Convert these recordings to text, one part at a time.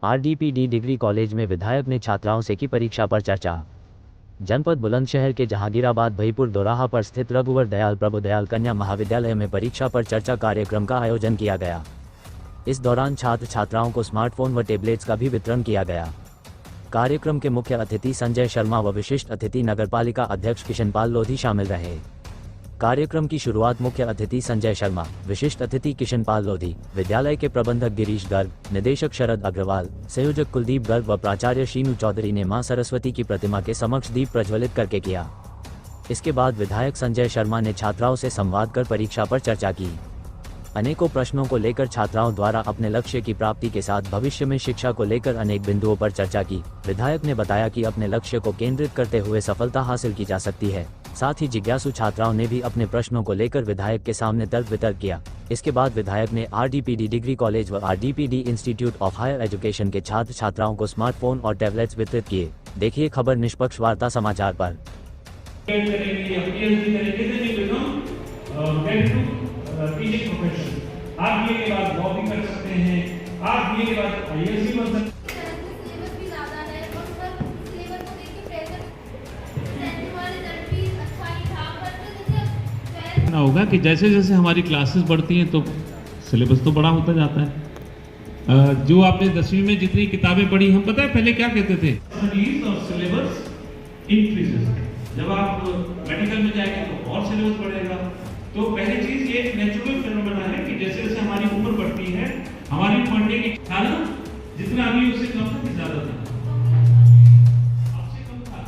आरडीपीडी degree college में विधायक ने छात्राओं से की परीक्षा पर चर्चा। जनपद बुलंदशहर के जहांगीराबाद भईपुर दोराहा पर स्थित रघुवर दयाल प्रभुदयाल कन्या महाविद्यालय में परीक्षा पर चर्चा कार्यक्रम का आयोजन किया गया। इस दौरान छात्र छात्राओं को स्मार्टफोन व टेबलेट्स का भी वितरण किया गया। कार्यक्रम के मुख्य अतिथि संजय शर्मा व विशिष्ट अतिथि नगरपालिका अध्यक्ष किशनपाल लोधी शामिल रहे। कार्यक्रम की शुरुआत मुख्य अतिथि संजय शर्मा, विशिष्ट अतिथि किशनपाल लोधी, विद्यालय के प्रबंधक गिरीश गर्ग, निदेशक शरद अग्रवाल, संयोजक कुलदीप गर्ग व प्राचार्य शीनू चौधरी ने मां सरस्वती की प्रतिमा के समक्ष दीप प्रज्वलित करके किया। इसके बाद विधायक संजय शर्मा ने छात्राओं से संवाद कर परीक्षा पर चर्चा की। अनेकों प्रश्नों को लेकर छात्राओं द्वारा अपने लक्ष्य की प्राप्ति के साथ भविष्य में शिक्षा को लेकर अनेक बिंदुओं पर चर्चा की। विधायक ने बताया कि अपने लक्ष्य को केंद्रित करते हुए सफलता हासिल की जा सकती है। साथ ही जिज्ञासु छात्राओं ने भी अपने प्रश्नों को लेकर विधायक के सामने तर्क वितर्क किया। इसके बाद विधायक ने आरडीपीडी डिग्री कॉलेज व आरडीपीडी इंस्टीट्यूट ऑफ हायर एजुकेशन के छात्र छात्राओं को स्मार्टफोन और टैबलेट्स वितरित किए। देखिए खबर निष्पक्ष वार्ता समाचार पर। आप ये के बाद जॉब भी कर सकते हैं, आप ये के बाद आईएएस भी बन सकते हैं। सिलेबस भी ज़्यादा है और सर सिलेबस को देख के प्रेशर सेंटर वाले रिजल्ट भी अच्छा ही था, पर जैसे ना होगा कि जैसे जैसे हमारी क्लासेस बढ़ती हैं तो सिलेबस तो बड़ा होता जाता है। जो आपने 10वीं में जितनी किताबें पढ़ी, हम पता है पहले क्या कहते थे, और सिलेबस इंक्रीजेस। जब आप मेडिकल में जाएंगे तो और सिलेबस बढ़ेगा। तो पहली चीज ये नेचुरल फिनोमेना है कि जैसे जैसे हमारी उम्र बढ़ती है, हमारी पढ़ने की ख्याल जितना अभी उससे कम था कि ज्यादा था, आपसे कम था,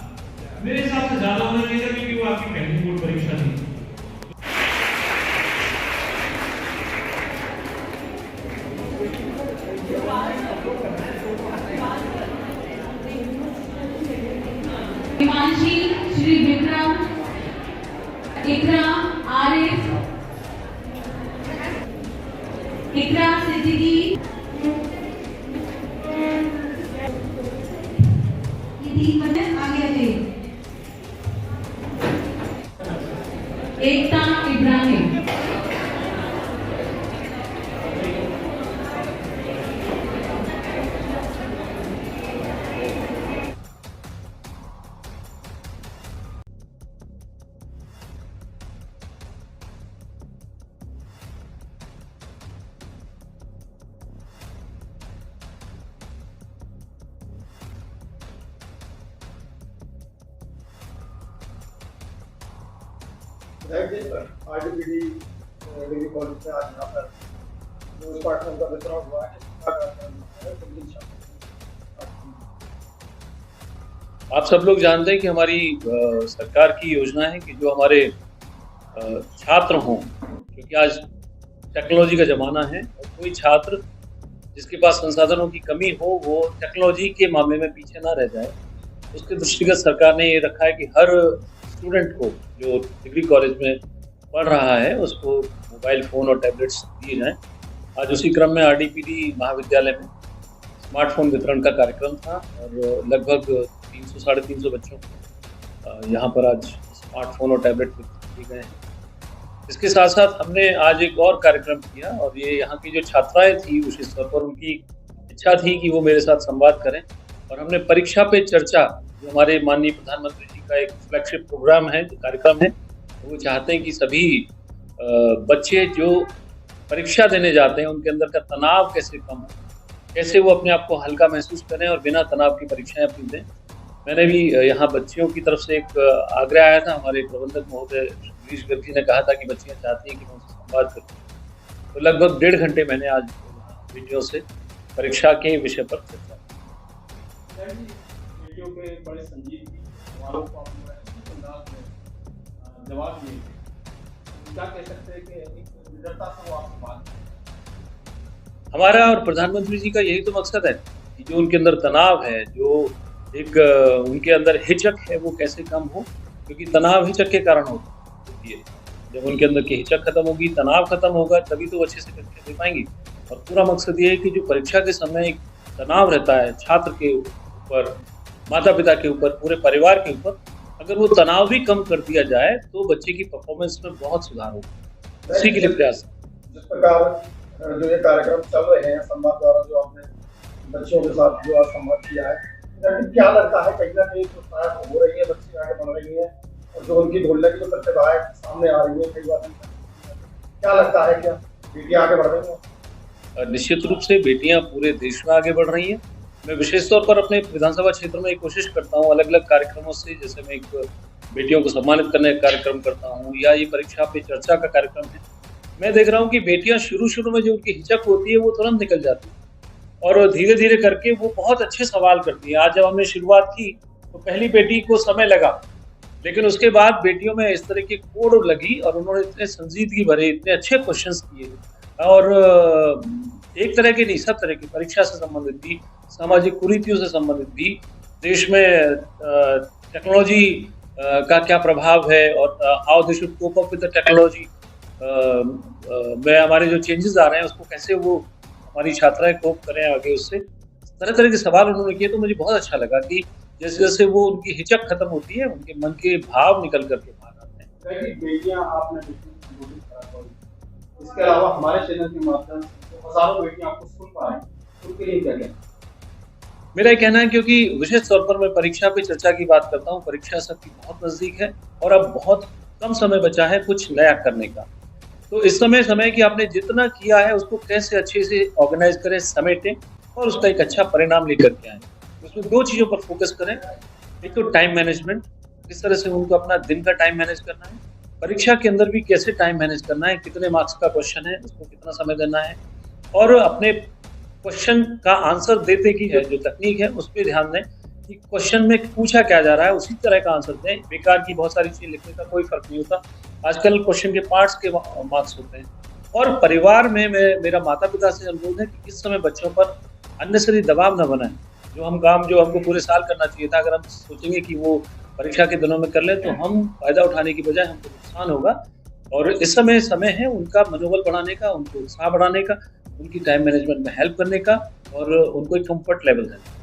मेरे हिसाब से ज्यादा होना चाहिए था क्योंकि वो आपकी पहली बोर्ड परीक्षा थी। हिमांशी, श्री विक्रम, इकराम, आरिफ, इकराम सिद्दीकी, आगे एकता इब्राहिम। आरडीपीडी डिग्री कॉलेज में आज यहाँ पर स्मार्टफोन का वितरण हुआ है। आप सब लोग जानते हैं कि हमारी सरकार की योजना है कि जो हमारे छात्र हों, क्योंकि आज टेक्नोलॉजी का ज़माना है और कोई छात्र जिसके पास संसाधनों की कमी हो वो टेक्नोलॉजी के मामले में पीछे ना रह जाए। उसके दृष्टिगत सरकार ने ये रखा है कि हर स्टूडेंट को जो डिग्री कॉलेज में पढ़ रहा है उसको मोबाइल फ़ोन और टैबलेट्स दिए जाएं। आज उसी क्रम में आरडीपीडी महाविद्यालय में स्मार्टफोन वितरण का कार्यक्रम था और लगभग 300 साढ़े 300 बच्चों को यहाँ पर आज स्मार्टफोन और टैबलेट दिए गए हैं। इसके साथ साथ हमने आज एक और कार्यक्रम किया और ये यहाँ की जो छात्राएं थी उस स्तर पर उनकी इच्छा थी कि वो मेरे साथ संवाद करें और हमने परीक्षा पे चर्चा, जो हमारे माननीय प्रधानमंत्री जी का एक फ्लैगशिप प्रोग्राम है, कार्यक्रम है, वो चाहते हैं कि सभी बच्चे जो परीक्षा देने जाते हैं उनके अंदर का तनाव कैसे कम हो, कैसे वो अपने आप को हल्का महसूस करें और बिना तनाव की परीक्षाएं अपनी दें। मैंने भी यहाँ बच्चियों की तरफ से एक आग्रह आया था, हमारे प्रबंधक महोदय गिरीश गर्ग जी ने कहा था कि बच्चियाँ चाहती हैं कि मैं उनसे संवाद करूँ। तो लगभग 1.5 घंटे मैंने आज बेटियों से परीक्षा के विषय पर चर्चा बेटियों के बड़े संजीदगी सवालों को जवाब दिए। क्या कह सकते हैं कि एक निडरता से वो आपसे बात करें। हमारा और प्रधानमंत्री जी का यही तो मकसद है कि जो उनके अंदर तनाव है, जो एक उनके अंदर हिचक है, वो कैसे कम हो, क्योंकि तनाव हिचक के कारण होती है। जब उनके अंदर की हिचक खत्म होगी, तनाव खत्म होगा, तभी तो अच्छे से परीक्षा दे पाएंगी। और पूरा मकसद ये है कि जो परीक्षा के समय एक तनाव रहता है छात्र के ऊपर, माता पिता के ऊपर, पूरे परिवार के ऊपर, अगर वो तनाव भी कम कर दिया जाए तो बच्चे की परफॉर्मेंस में बहुत सुधार होगा। उसी के लिए प्रयास। जिस प्रकार जो ये कार्यक्रम चल रहे हैं, संवाद द्वारा जो आपने बच्चों के साथ जो आज संवाद किया है, क्या लगता है कहीं ना कहीं तो शायद हो रही है, बच्चे आगे बढ़ रही है और जो उनकी ढोलक की जो प्रतिभा है सामने आ रही है कई बार, क्या लगता है क्या बेटियां आगे बढ़ रही हैं? निश्चित रूप से बेटियां पूरे देश में आगे बढ़ रही हैं। मैं विशेष तौर पर अपने विधानसभा क्षेत्र में एक कोशिश करता हूँ अलग अलग कार्यक्रमों से, जैसे मैं एक बेटियों को सम्मानित करने का कार्यक्रम करता हूँ या ये परीक्षा पे चर्चा का कार्यक्रम है। मैं देख रहा हूँ कि बेटियां शुरू में जो उनकी हिचक होती है वो तुरंत निकल जाती है और धीरे धीरे करके वो बहुत अच्छे सवाल करती है। आज जब हमने शुरुआत की तो पहली बेटी को समय लगा, लेकिन उसके बाद बेटियों में इस तरह की कोड़ लगी और उन्होंने इतने संजीदगी भरे इतने अच्छे क्वेश्चंस किए और एक तरह के नहीं, सब तरह की परीक्षा से संबंधित भी, सामाजिक कुरीतियों से संबंधित भी, देश में टेक्नोलॉजी का क्या प्रभाव है और how they should cope up with the technology में हमारे जो चेंजेस आ रहे हैं उसको कैसे वो हमारी छात्राएं कोप करें आगे, उससे तरह तरह के सवाल उन्होंने किए। तो मुझे बहुत अच्छा लगा कि जैसे जैसे वो उनकी हिचक खत्म होती है उनके मन के भाव निकल करके बाहर आते हैं। बेटियां आपने इसके अलावा हमारे चैनल के माध्यम से हजारों बेटियां आपको सुन पा रही हैं, उनके लिए क्या कहना? मेरा ये कहना है, क्योंकि विशेष तौर पर मैं परीक्षा पे चर्चा की बात करता हूँ, परीक्षा सबकी बहुत नजदीक है और अब बहुत कम समय बचा है कुछ नया करने का। तो इस समय कि आपने जितना किया है उसको कैसे अच्छे से ऑर्गेनाइज करें, समेटें और उसका एक अच्छा परिणाम लेकर के आए। उसमें दो चीज़ों पर फोकस करें, एक तो टाइम मैनेजमेंट, किस तरह से उनको अपना दिन का टाइम मैनेज करना है, परीक्षा के अंदर भी कैसे टाइम मैनेज करना है, कितने मार्क्स का क्वेश्चन है उसको कितना समय देना है, और अपने क्वेश्चन का आंसर देते की है जो तकनीक है उस पर ध्यान दें कि क्वेश्चन में पूछा क्या जा रहा है उसी तरह का आंसर दें। बेकार की बहुत सारी चीज़ लिखने का कोई फर्क नहीं होता, आजकल क्वेश्चन के पार्ट्स के मार्क्स होते हैं। और परिवार में मेरा माता पिता से अनुरोध है कि इस समय बच्चों पर अननेसरी दबाव न बनाएं। जो हम काम जो हमको पूरे साल करना चाहिए था, अगर हम सोचेंगे कि वो परीक्षा के दिनों में कर लें तो हम फायदा उठाने की बजाय हमको नुकसान होगा। और इस समय है उनका मनोबल बढ़ाने का, उनको उत्साह बढ़ाने का, उनकी टाइम मैनेजमेंट में हेल्प करने का और उनको एक कंफर्ट लेवल देने का।